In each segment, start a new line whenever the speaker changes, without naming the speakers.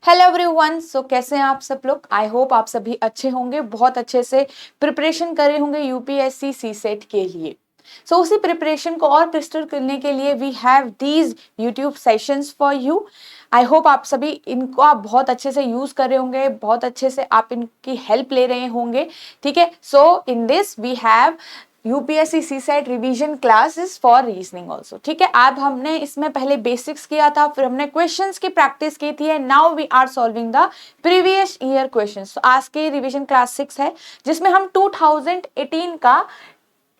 Hello everyone. सो कैसे हैं आप सब लोग? आई होप आप सभी अच्छे होंगे, बहुत अच्छे से प्रिपरेशन कर रहे होंगे यूपीएससी सी सेट के लिए। सो उसी प्रिपरेशन को और क्रिस्टल करने के लिए we have these YouTube sessions for you. I hope आप सभी इनको आप बहुत अच्छे से यूज कर रहे होंगे, बहुत अच्छे से आप इनकी हेल्प ले रहे होंगे। ठीक है, so in this we have UPSC CSAT revision classes for reasoning also. ठीक है, आज हमने इसमें पहले बेसिक्स किया था, फिर हमने क्वेश्चंस की प्रैक्टिस की थी and now we are solving the previous year questions. तो आज के रिविजन क्लास 6 है जिसमें हम 2018 का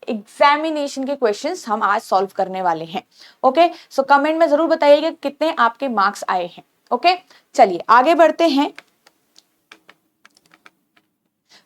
एग्जामिनेशन के क्वेश्चंस हम आज सॉल्व करने वाले हैं। ओके, सो कमेंट में जरूर बताइएगा कितने आपके मार्क्स आए हैं। ओके, चलिए आगे बढ़ते हैं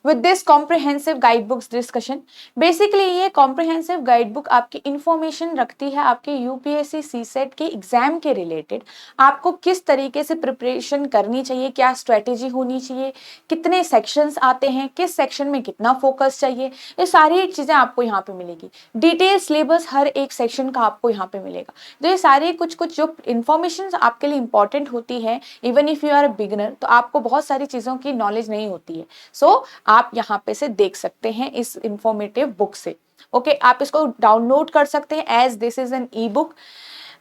with this comprehensive guidebooks discussion। Basically ये comprehensive guidebook आपकी इंफॉर्मेशन रखती है आपके यूपीएससी सी सेट के एग्जाम के रिलेटेड। आपको किस तरीके से प्रिपरेशन करनी चाहिए, क्या स्ट्रेटेजी होनी चाहिए, कितने सेक्शंस आते हैं, किस सेक्शन में कितना फोकस चाहिए, ये सारी चीजें आपको यहाँ पे मिलेगी। डिटेल सिलेबस हर एक सेक्शन का आपको यहाँ पे मिलेगा। तो ये सारे कुछ जो इंफॉर्मेशन आपके लिए इंपॉर्टेंट होती है, even if you are a beginner, तो आपको बहुत सारी चीजों की नॉलेज नहीं होती है। सो आप यहाँ पे से देख सकते हैं इस इंफॉर्मेटिव बुक से। ओके, आप इसको डाउनलोड कर सकते हैं as this is an e book.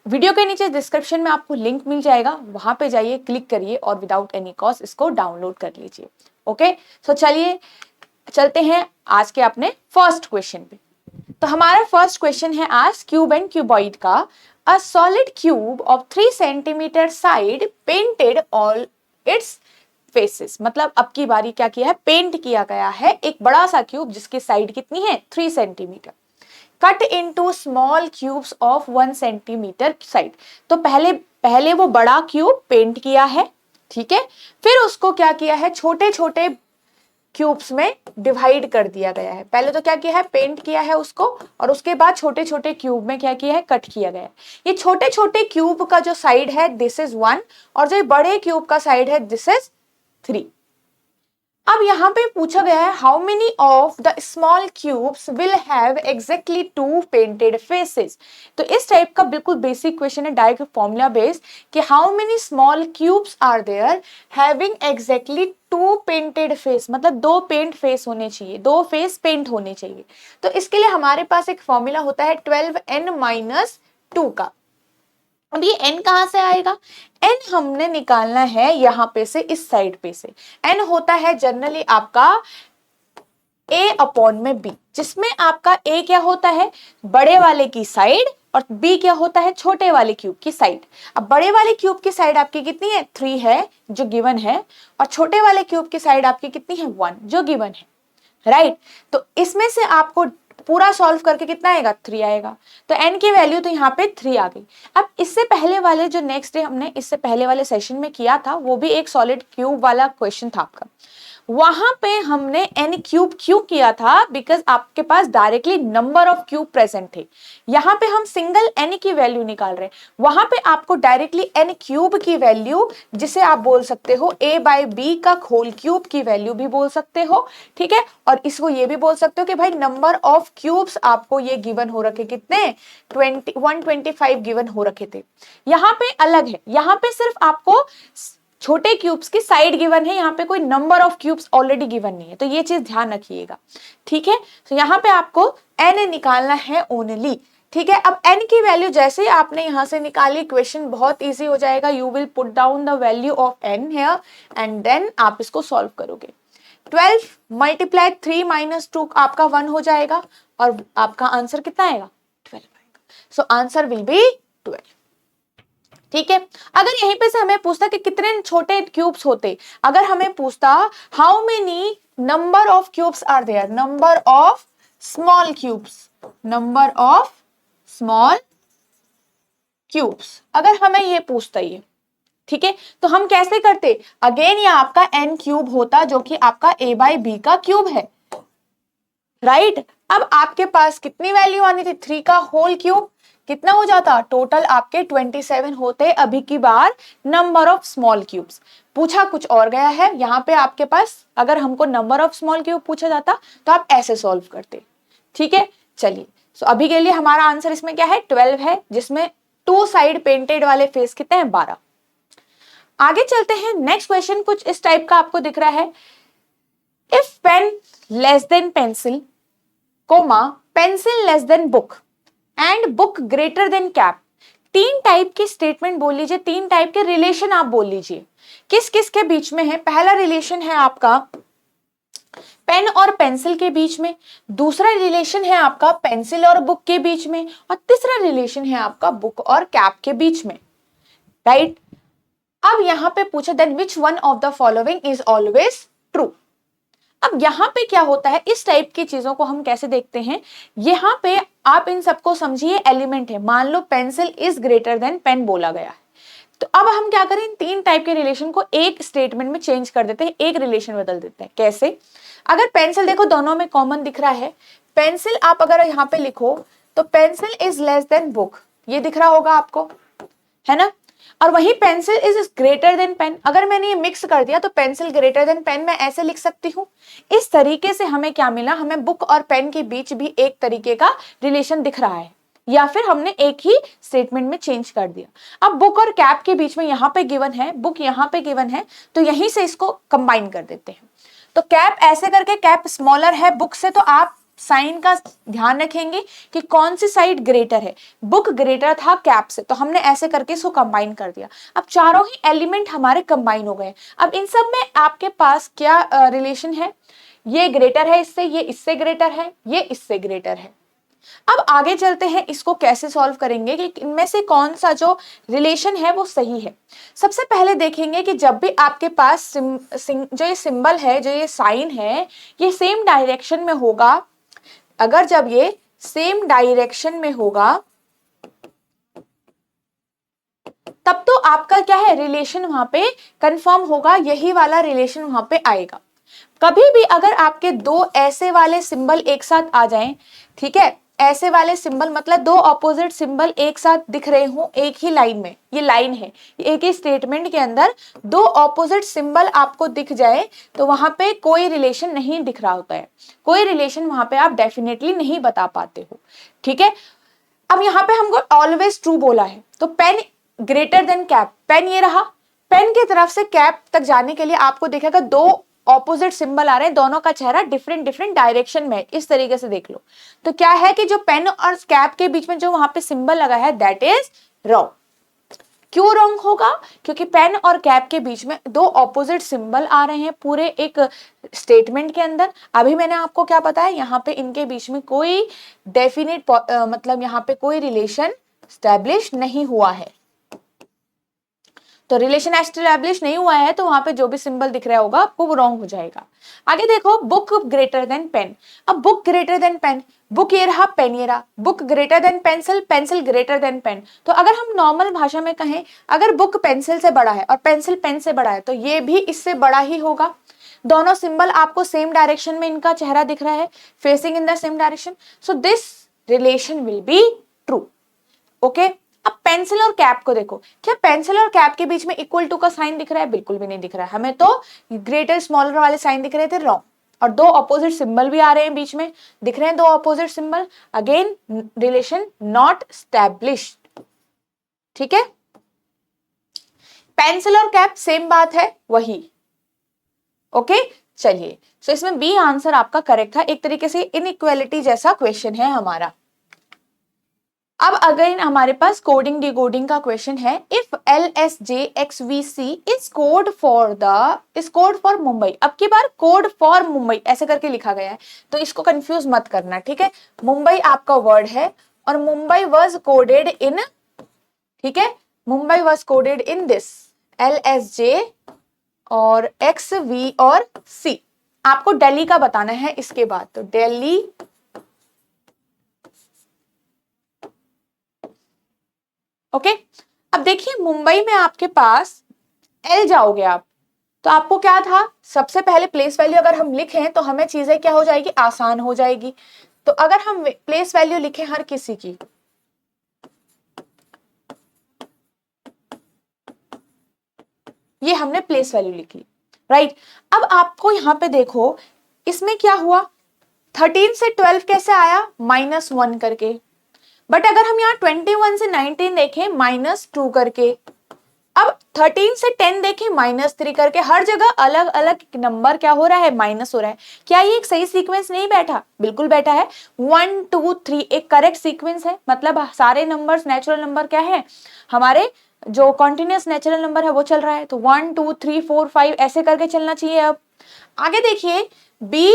Video के नीचे डिस्क्रिप्शन में आपको लिंक मिल जाएगा, वहां पे जाइए, क्लिक करिए और विदाउट एनी कॉस्ट इसको डाउनलोड कर लीजिए। ओके, सो चलिए चलते हैं आज के अपने फर्स्ट क्वेश्चन पे। तो हमारा फर्स्ट क्वेश्चन है आज क्यूब एंड क्यूबॉइड का। A solid cube of 3 centimetre side painted all it's faces. मतलब अब की बारी क्या किया है, पेंट किया गया है एक बड़ा सा क्यूब जिसकी साइड कितनी है, 3 centimetre. Cut into small cubes of 1 centimetre side. तो पहले वो बड़ा क्यूब पेंट किया है, ठीक है, फिर उसको क्या किया है, छोटे छोटे क्यूब्स में डिवाइड कर दिया गया है। पहले तो क्या किया है, पेंट किया है उसको, और उसके बाद छोटे छोटे क्यूब में क्या किया है, कट किया गया है। ये छोटे छोटे क्यूब का जो साइड है दिस इज 1, और जो बड़े क्यूब का साइड है दिस इज 3। अब यहां पे पूछा गया है how many of the small cubes will have exactly 2 painted faces. तो इस टाइप का बिल्कुल बेसिक क्वेश्चन है, डायरेक्ट फॉर्मूला बेस्ड, कि how many small cubes are there having exactly 2 painted face. मतलब 2 पेंट फेस होने चाहिए, 2 फेस पेंट होने चाहिए। तो इसके लिए हमारे पास एक फॉर्मूला होता है 12n-2 का। अब ये n कहां से आएगा, n हमने निकालना है यहां पे से, इस साइड पे से। n होता है जनरली आपका a अपॉन में b, जिसमें आपका a क्या होता है, बड़े वाले की साइड, और b क्या होता है, छोटे वाले क्यूब की साइड। अब बड़े वाले क्यूब की साइड आपकी कितनी है, 3 है जो गिवन है, और छोटे वाले क्यूब की साइड आपकी कितनी है, 1 जो गिवन है, राइट। तो इसमें से आपको पूरा सॉल्व करके कितना आएगा, 3 आएगा। तो n की वैल्यू तो यहाँ पे 3 आ गई। अब इससे पहले वाले जो नेक्स्ट डे हमने इससे पहले वाले सेशन में किया था, वो भी एक सॉलिड क्यूब वाला क्वेश्चन था आपका। वहां पे हमने n क्यूब क्यों किया था, बिकॉज आपके पास directly number of cube present थे। यहाँ पे हम सिंगल n की वैल्यू निकाल रहे हैं, वहां पे आपको डायरेक्टली n क्यूब की वैल्यू, जिसे आप बोल सकते हो a बाई बी का होल क्यूब की वैल्यू भी बोल सकते हो, ठीक है। और इसको ये भी बोल सकते हो कि भाई नंबर ऑफ क्यूब्स आपको ये गिवन हो रखे, कितने, 125 गिवन हो रखे थे। यहाँ पे अलग है, यहाँ पे सिर्फ आपको छोटे क्यूब्स की साइड गिवन है, यहाँ पे कोई number of cubes already given नहीं है, तो ये चीज ध्यान रखिएगा, ठीक है। तो यहाँ पे आपको n निकालना है ओनली, ठीक है। अब n की वैल्यू जैसे ही आपने यहां से निकाली, क्वेश्चन बहुत इजी हो जाएगा। You will put down the value of n here and then आप इसको सॉल्व करोगे। 12 मल्टीप्लाई 3 माइनस 2 आपका 1 हो जाएगा, और आपका आंसर कितना आएगा, 12 आएगा। सो आंसर विल बी 12, ठीक है। अगर यहीं पे से हमें पूछता कि कितने छोटे क्यूब्स होते, अगर हमें पूछता how many number of cubes are there, number of small cubes, number of small cubes, अगर हमें ये पूछता ये, ठीक है, तो हम कैसे करते, अगेन ये आपका n क्यूब होता जो कि आपका a बाई बी का क्यूब है, राइट। अब आपके पास कितनी वैल्यू आनी थी, 3 का होल क्यूब, कितना हो जाता, टोटल आपके 27 होते। अभी की बार नंबर ऑफ स्मॉल क्यूब्स पूछा कुछ और गया है, यहाँ पे आपके पास अगर हमको नंबर ऑफ स्मॉल क्यूब पूछा जाता तो आप ऐसे सॉल्व करते, ठीक है। चलिए, सो अभी के लिए हमारा आंसर इसमें क्या है, 12 है, जिसमें 2 साइड पेंटेड वाले फेस कितने हैं, 12। आगे चलते हैं, नेक्स्ट क्वेश्चन कुछ इस टाइप का आपको दिख रहा है, if pen less than pencil, comma pencil less than book and book greater than cap. तीन टाइप की स्टेटमेंट बोल लीजिए, तीन टाइप के रिलेशन आप बोल लीजिए, किस किस के बीच में है। पहला रिलेशन है आपका पेन और पेंसिल के बीच में, दूसरा रिलेशन है आपका पेंसिल और बुक के बीच में, और तीसरा रिलेशन है आपका बुक और कैप के बीच में, राइट। अब यहां पे पूछा then which one of the following is always true. अब यहां पे क्या होता है, इस टाइप की चीजों को हम कैसे देखते हैं, यहां पे आप इन सबको समझिए एलिमेंट है। मान लो pencil is greater than pen बोला गया है, तो अब हम क्या करें, इन तीन टाइप के रिलेशन को एक स्टेटमेंट में चेंज कर देते हैं, एक रिलेशन बदल देते हैं। कैसे, अगर पेंसिल देखो दोनों में कॉमन दिख रहा है, पेंसिल आप अगर यहाँ पे लिखो तो pencil is less than book, ये दिख रहा होगा आपको, है ना। और वही pencil is greater than pen, अगर मैंने ये मिक्स कर दिया तो पेंसिल ग्रेटर देन पेन मैं ऐसे लिख सकती हूँ। इस तरीके से हमें क्या मिला, हमें बुक और पेन के बीच भी एक तरीके का रिलेशन दिख रहा है, या फिर हमने एक ही स्टेटमेंट में चेंज कर दिया। अब बुक और कैप के बीच में यहाँ पे गिवन है, बुक यहाँ पे गिवन है, तो यहीं से इसको कंबाइन कर देते हैं। तो कैप ऐसे करके, कैप स्मॉलर है बुक से, तो आप साइन का ध्यान रखेंगे कि कौन सी साइड ग्रेटर है, बुक ग्रेटर था कैप से, तो हमने ऐसे करके इसको कंबाइन कर दिया। अब चारों ही एलिमेंट हमारे कंबाइन हो गए। अब इन सब में आपके पास क्या रिलेशन है, ये ग्रेटर है इससे, ये इससे ग्रेटर है, ये इससे ग्रेटर है। अब आगे चलते हैं, इसको कैसे सॉल्व करेंगे कि इनमें से कौन सा जो रिलेशन है वो सही है। सबसे पहले देखेंगे कि जब भी आपके पास जो ये सिंबल है, जो ये साइन है, ये सेम डायरेक्शन में होगा, अगर जब ये सेम डायरेक्शन में होगा तब तो आपका क्या है, रिलेशन वहां पे कंफर्म होगा, यही वाला रिलेशन वहां पे आएगा। कभी भी अगर आपके दो ऐसे वाले सिंबल एक साथ आ जाएं, ठीक है, ऐसे वाले सिंबल मतलब दो ऑपोजिट सिंबल एक साथ दिख रहे हो एक ही लाइन में, ये लाइन है, एक ही स्टेटमेंट के अंदर दो ऑपोजिट सिंबल आपको दिख जाए तो वहां पे कोई रिलेशन नहीं दिख रहा होता है, कोई रिलेशन वहां पे आप डेफिनेटली नहीं बता पाते हो, ठीक है। अब यहाँ पे हमको ऑलवेज ट्रू बोला है, तो pen greater than cap, pen ये रहा, पेन की तरफ से कैप तक जाने के लिए आपको दिखेगा दो ऑपोजिट सिंबल आ रहे हैं, दोनों का चेहरा डिफरेंट डिफरेंट डायरेक्शन में, इस तरीके से देख लो। तो क्या है कि जो पेन और कैप के बीच में जो वहां पे सिंबल लगा है दैट इज रॉन्ग। क्यों रॉन्ग होगा, क्योंकि पेन और कैप के बीच में दो ऑपोजिट सिंबल आ रहे हैं पूरे एक स्टेटमेंट के अंदर। अभी मैंने आपको क्या बताया, यहाँ पे इनके बीच में कोई डेफिनेट मतलब यहाँ पे कोई रिलेशन स्टैब्लिश नहीं हुआ है, तो रिलेशन एस्टैब्लिश नहीं हुआ है तो वहां पे जो भी सिंबल दिख रहा होगा आपको वो रॉन्ग हो जाएगा। आगे देखो, बुक ग्रेटर देन पेन, अब book greater than pen, book ये रहा, पेन ये रहा, book greater than pencil, pencil greater than pen. तो अगर हम नॉर्मल भाषा में कहें, अगर बुक पेंसिल से बड़ा है और पेंसिल पेन से बड़ा है तो ये भी इससे बड़ा ही होगा। दोनों सिंबल आपको सेम डायरेक्शन में इनका चेहरा दिख रहा है, facing in the same direction, so this relation will be true, okay. अब पेंसिल और कैप को देखो, क्या पेंसिल और कैप के बीच में इक्वल टू का साइन दिख रहा है, बिल्कुल भी नहीं दिख रहा है, हमें तो ग्रेटर स्मॉलर वाले साइन दिख रहे थे, रॉन्ग। और दो ऑपोजिट सिंबल भी आ रहे हैं बीच में, दिख रहे हैं दो opposite symbol, again relation not established, ठीक है। पेंसिल और कैप सेम बात है वही, ओके। चलिए, सो इसमें बी आंसर आपका करेक्ट था, एक तरीके से इनइक्वालिटी जैसा क्वेश्चन है हमारा। अब अगेन हमारे पास कोडिंग डिकोडिंग का क्वेश्चन है, if LSJXVC is code for Mumbai. अब की बार कोड फॉर मुंबई ऐसे करके लिखा गया है, तो इसको कंफ्यूज मत करना, ठीक है। मुंबई आपका वर्ड है और मुंबई वाज कोडेड इन, ठीक है, Mumbai was coded in this LSJ और XV और C। आपको दिल्ली का बताना है इसके बाद, तो दिल्ली, ओके। अब देखिए मुंबई में आपके पास L जाओगे आप, तो आपको क्या था, सबसे पहले प्लेस वैल्यू अगर हम लिखें तो हमें चीजें क्या हो जाएगी, आसान हो जाएगी। तो अगर हम प्लेस वैल्यू लिखें हर किसी की, ये हमने प्लेस वैल्यू लिख ली, राइट। अब आपको यहां पे देखो, इसमें क्या हुआ, 13 से 12 कैसे आया, -1 करके, बट अगर हम यहाँ 21 से 19 देखें -2 करके, अब 13 से 10 देखें -3 करके, हर जगह अलग अलग नंबर क्या हो रहा है, माइनस हो रहा है। क्या ये एक सही सीक्वेंस नहीं बैठा? बिल्कुल बैठा है। 1 2 3 एक करेक्ट सीक्वेंस है, मतलब सारे नंबर्स नेचुरल नंबर क्या है हमारे, जो कॉन्टिन्यूस नेचुरल नंबर है वो चल रहा है। तो 1 2 3 4 5 ऐसे करके चलना चाहिए। अब आगे देखिए, बी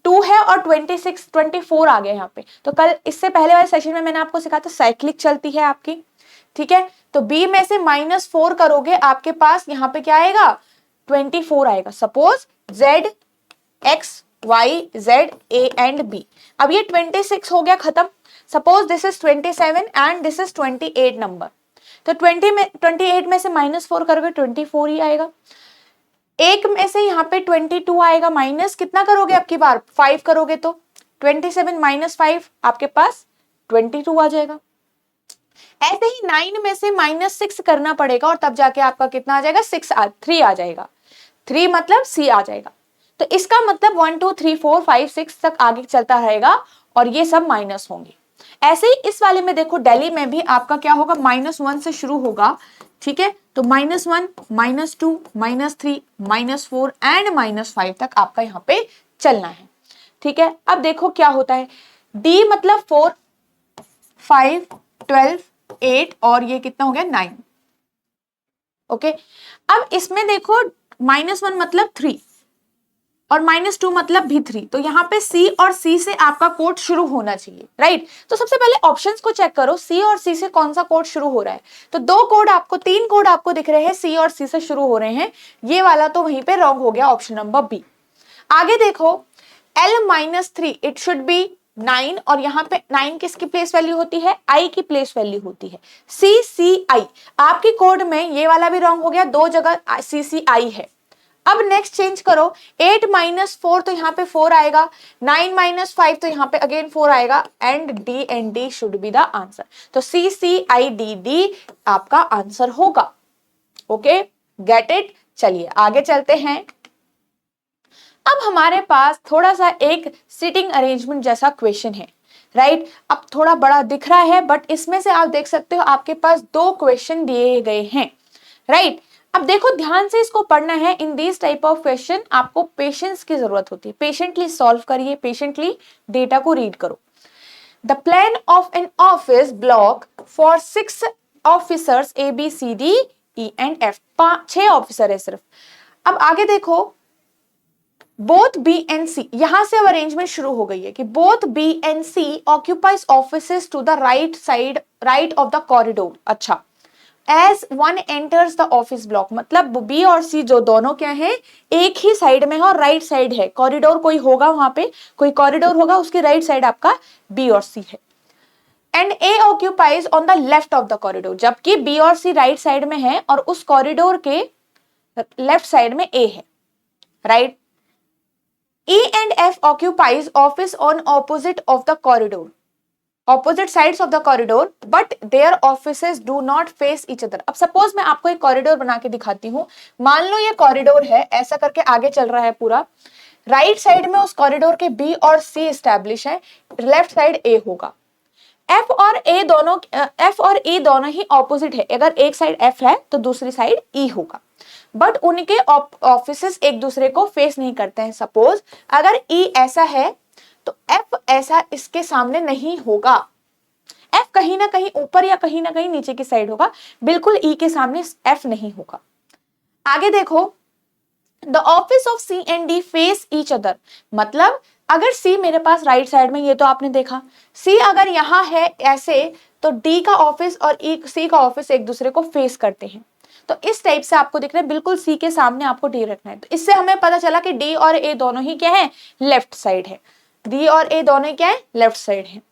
2 है और 26 24 आ गए यहाँ पे। तो कल इससे पहले वाले सेशन में मैंने आपको सिखाया था साइक्लिक चलती है आपकी, ठीक है। तो b में से -4 करोगे, आपके पास यहाँ पे क्या आएगा, 24 आएगा। Suppose z x y z a and b। अब ये 26 हो गया खत्म। Suppose this is 27 and this is 28 number. तो 28 में से -4 करोगे 24 ही आएगा। एक में से यहाँ पे 22 आएगा, माइनस कितना करोगे आपकी बार 5 करोगे तो 27 माइनस 5 आपके पास 22 आ जाएगा। ऐसे ही 9 में से -6 करना पड़ेगा और तब जाके आपका कितना आ जाएगा, 3 आ जाएगा। 3 मतलब C आ जाएगा। तो इसका मतलब 1 2 3 4 5 6 तक आगे चलता रहेगा और ये सब माइनस होंगे। ऐसे ही इस वाले में देखो, दिल्ली में भी आपका क्या होगा, -1 से शुरू होगा, ठीक है। तो -1 -2 -3 -4 एंड -5 तक आपका यहाँ पे चलना है, ठीक है। अब देखो क्या होता है, D मतलब 4 5 12 8 और ये कितना हो गया 9, ओके। अब इसमें देखो -1 मतलब 3 और -2 मतलब भी 3। तो यहाँ पे C और C से आपका कोड शुरू होना चाहिए, राइट। तो सबसे पहले ऑप्शंस को चेक करो, C और C से कौन सा कोड शुरू हो रहा है। तो 3 कोड आपको दिख रहे हैं, C और C से शुरू हो रहे हैं। ये वाला तो वहीं पे रॉन्ग हो गया, ऑप्शन नंबर बी। आगे देखो L-3 इट शुड बी 9 और यहाँ पे 9 किसकी प्लेस वैल्यू होती है, I की प्लेस वैल्यू होती है। CCI आपकी कोड में ये वाला भी रॉन्ग हो गया, 2 जगह CCI है। अब नेक्स्ट चेंज करो, 8 -4 तो यहाँ पे 4 आएगा, 9 -5 तो यहाँ पे अगेन 4 आएगा and D should be the answer. तो CCIDD आपका आंसर होगा, ओके, गेट इट। चलिए आगे चलते हैं। अब हमारे पास थोड़ा सा एक सिटिंग अरेंजमेंट जैसा क्वेश्चन है, राइट। अब थोड़ा बड़ा दिख रहा है बट इसमें से आप देख सकते हो आपके पास 2 क्वेश्चन दिए गए हैं, राइट। अब देखो ध्यान से इसको पढ़ना है। In this type of question आपको पेशेंस की जरूरत होती है, पेशेंटली सॉल्व करिए, पेशेंटली डेटा को रीड करो। The plan of an office block for 6 officers ABCD E and F, 6 officer है सिर्फ। अब आगे देखो, बोथ B and C, यहां से अब अरेंजमेंट शुरू हो गई है कि both B and C occupies offices to the right of the corridor. अच्छा, as one enters the office block, मतलब B और C जो दोनों क्या है, एक ही साइड में है और राइट साइड है। कॉरिडोर कोई होगा, वहां पे कोई कॉरिडोर होगा, उसके राइट साइड आपका B और C है। And A occupies on the left of the corridor, जबकि B और C राइट साइड में है और उस कॉरिडोर के लेफ्ट साइड में A है, right. E and F occupies office on opposite of the corridor, opposite sides of the corridor, but their offices do not face each other। अब suppose मैं आपको एक कॉरिडोर बना के दिखाती हूँ। मान लो ये कॉरिडोर है, ऐसा करके आगे चल रहा है पूरा। राइट साइड में उस कॉरिडोर के B और C एस्टैब्लिश है, लेफ्ट साइड A होगा। F और E दोनों ही ऑपोजिट है। अगर एक साइड F है तो दूसरी साइड E होगा, बट उनके ऑफिसेस एक दूसरे को फेस नहीं करते हैं। सपोज अगर E ऐसा है तो F ऐसा इसके सामने नहीं होगा। F कहीं ना कहीं ऊपर या कहीं ना कहीं नीचे की साइड होगा, बिल्कुल E के सामने F नहीं होगा। आगे देखो, the office of C and D face each other, मतलब अगर C मेरे पास राइट साइड में, ये तो आपने देखा, C अगर यहां है ऐसे, तो D का ऑफिस और C का ऑफिस एक दूसरे को फेस करते हैं। तो इस टाइप से आपको दिख रहा है, बिल्कुल C के सामने आपको D रखना है। तो इससे हमें पता चला कि D और A दोनों ही क्या है, लेफ्ट साइड है। D और A दोनों ही क्या है, लेफ्ट साइड है।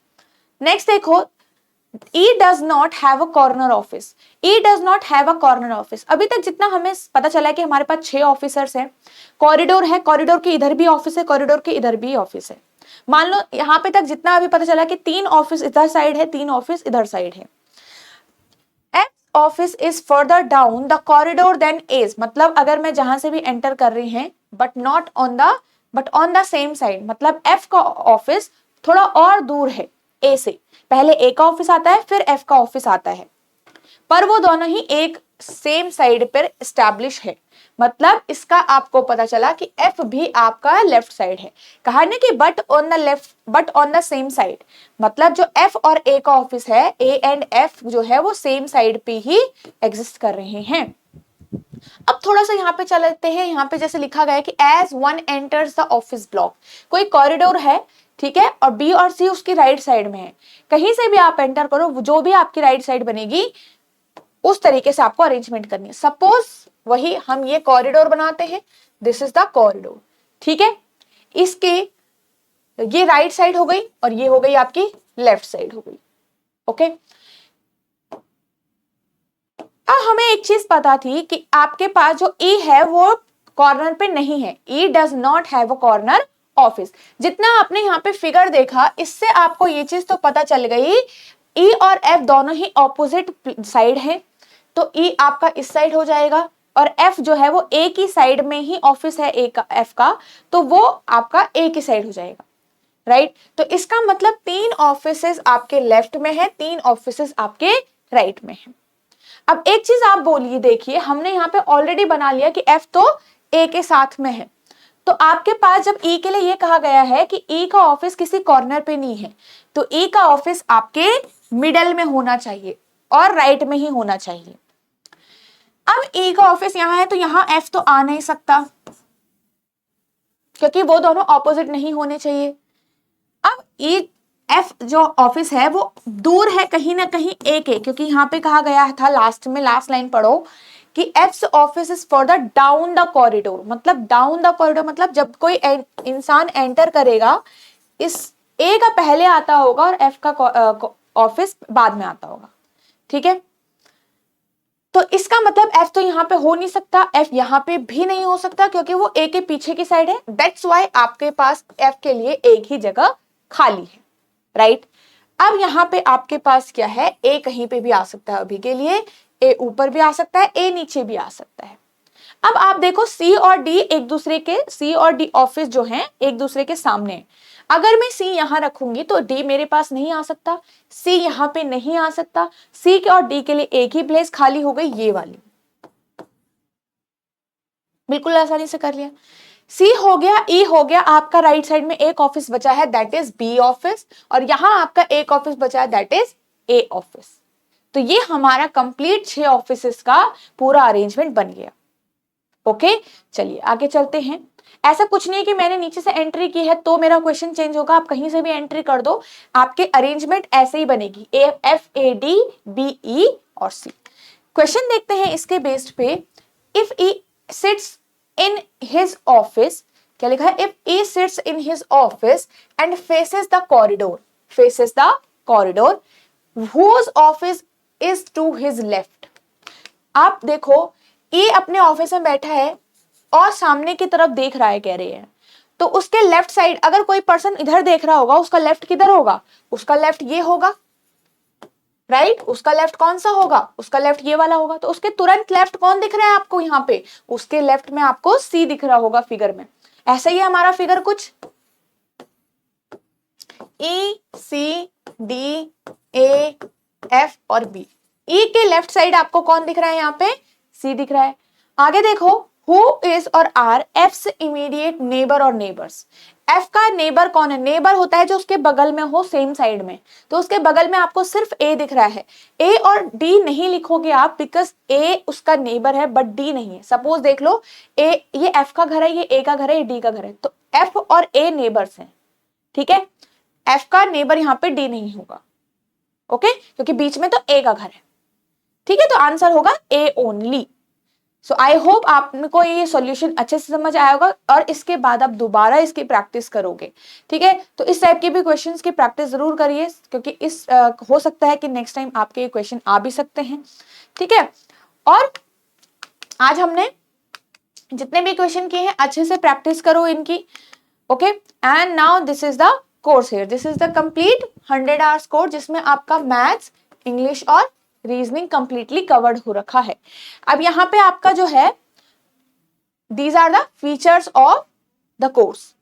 नेक्स्ट देखो, E does not have a corner office, E does not have a corner office। अभी तक जितना हमें पता चला है कि हमारे पास 6 ऑफिसर्स हैं, कॉरिडोर है, कॉरिडोर के इधर भी ऑफिस है, कॉरिडोर के इधर भी ऑफिस है। मान लो यहाँ पे तक जितना अभी पता चला कि 3 ऑफिस इधर साइड है, 3 ऑफिस इधर साइड है। Office is further down the corridor then as, मतलब अगर मैं जहां से भी एंटर कर रही हैं but on the same side, मतलब F का ऑफिस थोड़ा और दूर है A से। पहले A का ऑफिस आता है, फिर F का ऑफिस आता है, पर वो दोनों ही एक सेम साइड पर एस्टैब्लिश है, मतलब इसका आपको पता चला कि F भी आपका लेफ्ट साइड है। कहा ना कि but on the same side, मतलब जो F और A का ऑफिस है, A एंड F जो है वो सेम साइड पे ही एग्जिस्ट कर रहे हैं। अब थोड़ा सा यहाँ पे चलते हैं। यहाँ पे जैसे लिखा गया है कि as one enters the office block, कोई कॉरिडोर है, ठीक है, और B और C उसकी राइट साइड में है। कहीं से भी आप एंटर करो, जो भी आपकी राइट साइड बनेगी उस तरीके से आपको अरेंजमेंट करनी है। सपोज वही हम ये कॉरिडोर बनाते हैं, दिस इज द कॉरिडोर, ठीक है, इसके ये राइट साइड हो गई और ये हो गई आपकी लेफ्ट साइड हो गई। ओके, अब हमें एक चीज पता थी कि आपके पास जो E है वो कॉर्नर पे नहीं है, E does not have a corner office. जितना आपने यहाँ पे फिगर देखा, इससे आपको ये चीज तो पता चल गई E और F दोनों ही ऑपोजिट साइड हैं, तो E आपका इस साइड हो जाएगा और F जो है वो A की साइड में ही ऑफिस है A का, F का, तो वो आपका A की साइड हो जाएगा, राइट। तो इसका मतलब 3 ऑफिसेस आपके लेफ्ट में है, 3 ऑफिसेस आपके राइट में है। अब एक चीज आप बोलिए, देखिए हमने यहाँ पे ऑलरेडी बना लिया कि F तो A के साथ में है, तो आपके पास जब E के लिए ये कहा गया है कि E का ऑफिस किसी कॉर्नर पे नहीं है, तो E का ऑफिस आपके मिडल में होना चाहिए और राइट में ही होना चाहिए। अब E का ऑफिस यहाँ है तो यहाँ F तो आ नहीं सकता क्योंकि वो दोनों ऑपोजिट नहीं होने चाहिए। अब E F जो ऑफिस है वो दूर है कहीं ना कहीं A के, क्योंकि यहाँ पे कहा गया था लास्ट में, लास्ट लाइन पढ़ो कि F's office is for the down the corridor, मतलब डाउन द कॉरिडोर मतलब जब कोई इंसान एंटर करेगा, इस A का पहले आता होगा और F का ऑफिस बाद में आता होगा, ठीक है। तो इसका मतलब F तो यहाँ पे हो नहीं सकता, F यहाँ पे भी नहीं हो सकता क्योंकि वो A के पीछे की साइड है। दैट्स वाई आपके पास F के लिए एक ही जगह खाली है, राइट। अब यहाँ पे आपके पास क्या है, A कहीं पे भी आ सकता है अभी के लिए, A ऊपर भी आ सकता है, A नीचे भी आ सकता है। अब आप देखो C और D एक दूसरे के, C और D ऑफिस जो हैं एक दूसरे के सामने है। अगर मैं C यहां रखूंगी तो D मेरे पास नहीं आ सकता, C यहां पे नहीं आ सकता, C के और D के लिए एक ही प्लेस खाली हो गई, ये वाली, बिल्कुल आसानी से कर लिया। C हो गया, E हो गया, आपका राइट साइड में एक ऑफिस बचा है दैट इज B ऑफिस, और यहां आपका एक ऑफिस बचा है दैट इज A ऑफिस। तो ये हमारा कंप्लीट 6 ऑफिसेस का पूरा अरेंजमेंट बन गया। ओके, चलिए आगे चलते हैं। ऐसा कुछ नहीं है कि मैंने नीचे से एंट्री की है तो मेरा क्वेश्चन चेंज होगा, आप कहीं से भी एंट्री कर दो, आपके अरेंजमेंट ऐसे ही बनेगी, FAD BE और C। क्वेश्चन देखते हैं इसके बेस्ड पे। If E sits in his office, क्या लिखा है, if E sits in his office and faces the corridor whose office is to his left। आप देखो E अपने ऑफिस में बैठा है और सामने की तरफ देख रहा है, कह रहे हैं, तो उसके लेफ्ट साइड अगर कोई पर्सन इधर देख रहा होगा, उसका लेफ्ट किधर होगा, उसका लेफ्ट ये होगा, राइट। उसका लेफ्ट कौन सा होगा, उसका लेफ्ट ये वाला होगा। तो उसके तुरंत लेफ्ट कौन दिख रहा है आपको यहाँ पे, उसके लेफ्ट में आपको C दिख रहा होगा फिगर में। ऐसा ही है हमारा फिगर कुछ, E C D A F और B। E के लेफ्ट साइड आपको कौन दिख रहा है, यहाँ पे C दिख रहा है। आगे देखो, हु इज और आर F's इमीडिएट नेबर और नेबर्स। F का नेबर कौन है, नेबर होता है जो उसके बगल में हो, सेम साइड में, तो उसके बगल में आपको सिर्फ A दिख रहा है। A और D नहीं लिखोगे आप बिकॉज A उसका नेबर है बट D नहीं है। सपोज देख लो, A ये F का घर है, ये A का घर है, ये D का घर है, तो F और A नेबर्स हैं, ठीक है। F का नेबर यहाँ पे D नहीं होगा, ओके, क्योंकि बीच में तो A का घर है, ठीक है। तो आंसर होगा A only. So I hope आपको ये सॉल्यूशन अच्छे से समझ आया होगा और इसके बाद आप दोबारा इसकी प्रैक्टिस करोगे, ठीक है। तो इस टाइप के भी क्वेश्चंस की प्रैक्टिस जरूर करिए क्योंकि इस हो सकता है कि नेक्स्ट टाइम आपके ये क्वेश्चन आ भी सकते हैं, ठीक है। और आज हमने जितने भी क्वेश्चन किए हैं अच्छे से प्रैक्टिस करो इनकी, okay. And now this is the course here, this is the complete 100 hours course जिसमें आपका मैथ्स, इंग्लिश और रीजनिंग कंप्लीटली कवर्ड हो रखा है। अब यहाँ पे आपका जो है, these are the features of the course.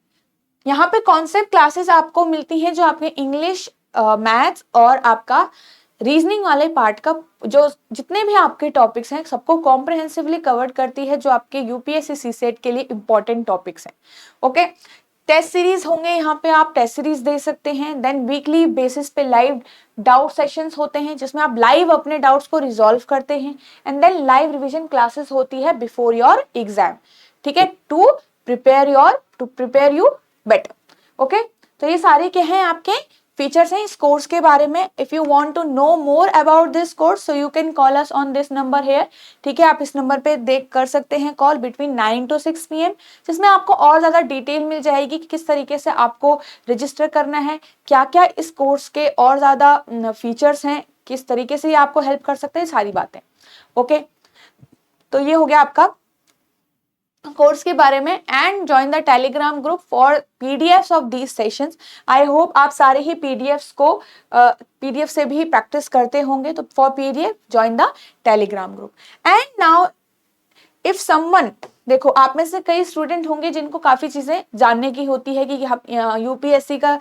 यहाँ पे कॉन्सेप्ट क्लासेस आपको मिलती हैं जो आपके इंग्लिश, मैथ्स और आपका रीजनिंग वाले पार्ट का जो जितने भी आपके टॉपिक्स हैं सबको कॉम्प्रिहेंसिवली कवर करती है, जो आपके यूपीएससी सीसेट के लिए इंपॉर्टेंट टॉपिक्स हैं। ओके, टेस्ट सीरीज होंगे, यहाँ पे आप टेस्ट सीरीज दे सकते हैं। देन वीकली बेसिस पे लाइव डाउट सेशंस होते हैं जिसमें आप लाइव अपने डाउट्स को रिजॉल्व करते हैं। And then live revision classes होती है बिफोर योर एग्जाम, ठीक है, to prepare you better. Okay, तो ये सारे क्या हैं आपके फीचर्स हैं इस कोर्स के बारे में। If you want to know more about this course so you can call us on this number here, ठीक है, आप इस नंबर पे देख कर सकते हैं कॉल बिटवीन 9 to 6 PM, जिसमें आपको और ज्यादा डिटेल मिल जाएगी कि किस तरीके से आपको रजिस्टर करना है, क्या क्या इस कोर्स के और ज्यादा फीचर्स हैं, किस तरीके से ये आपको हेल्प कर सकते हैं, सारी बातें। ओके, तो ये हो गया आपका कोर्स के बारे में। And join the Telegram group for PDFs of these sessions. I hope आप सारे ही पीडीएफ्स को पीडीएफ से भी प्रैक्टिस करते होंगे, तो for PDF join the Telegram group. And now if someone, देखो आप में से कई स्टूडेंट होंगे जिनको काफी चीजें जानने की होती है कि यूपीएससी का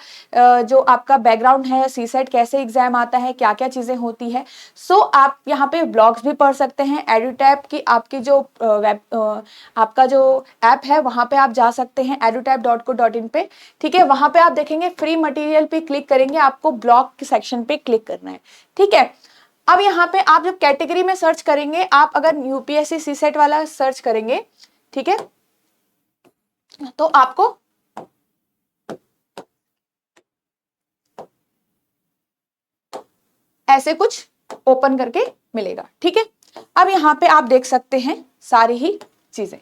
जो आपका बैकग्राउंड है, सीसेट कैसे एग्जाम आता है, क्या क्या चीजें होती है। सो आप यहाँ पे ब्लॉग्स भी पढ़ सकते हैं, एडुटैप की आपकी जो आपका जो ऐप है वहां पे आप जा सकते हैं edutap.co.in पे, ठीक है, वहां पे आप देखेंगे फ्री मटेरियल पे क्लिक करेंगे, आपको ब्लॉग के सेक्शन पे क्लिक करना है, ठीक है। अब यहाँ पे आप जब कैटेगरी में सर्च करेंगे, आप अगर यूपीएससी सीसेट वाला सर्च करेंगे, ठीक है, तो आपको ऐसे कुछ ओपन करके मिलेगा, ठीक है। अब यहाँ पे आप देख सकते हैं सारी ही चीजें।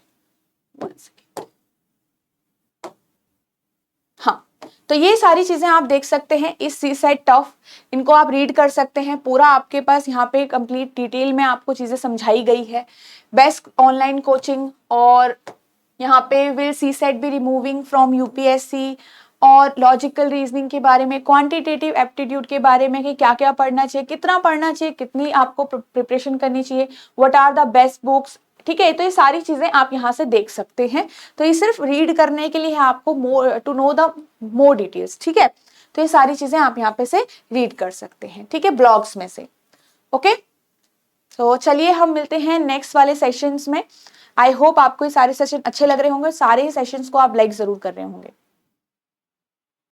हाँ, तो ये सारी चीजें आप देख सकते हैं इस सीसेट टफ, इनको आप रीड कर सकते हैं, पूरा आपके पास यहाँ पे कंप्लीट डिटेल में आपको चीजें समझाई गई है। बेस्ट ऑनलाइन कोचिंग, और यहाँ पे will CSAT be removing from UPSC, और लॉजिकल रीजनिंग के बारे में, क्वांटिटेटिव एप्टीट्यूड के बारे में कि क्या क्या पढ़ना चाहिए, कितना पढ़ना चाहिए, कितनी आपको प्रिपरेशन करनी चाहिए, what are the best books, ठीक है। तो ये सारी चीजें आप यहाँ से देख सकते हैं। तो ये सिर्फ रीड करने के लिए है, आपको more to know the more details, ठीक है। तो ये सारी चीजें आप यहाँ पे से रीड कर सकते हैं, ठीक है, ब्लॉग्स में से। ओके, तो चलिए हम मिलते हैं नेक्स्ट वाले सेशंस में। आई होप आपको ये सारे सेशन अच्छे लग रहे होंगे, सारे ही सेशंस को आप लाइक जरूर कर रहे होंगे।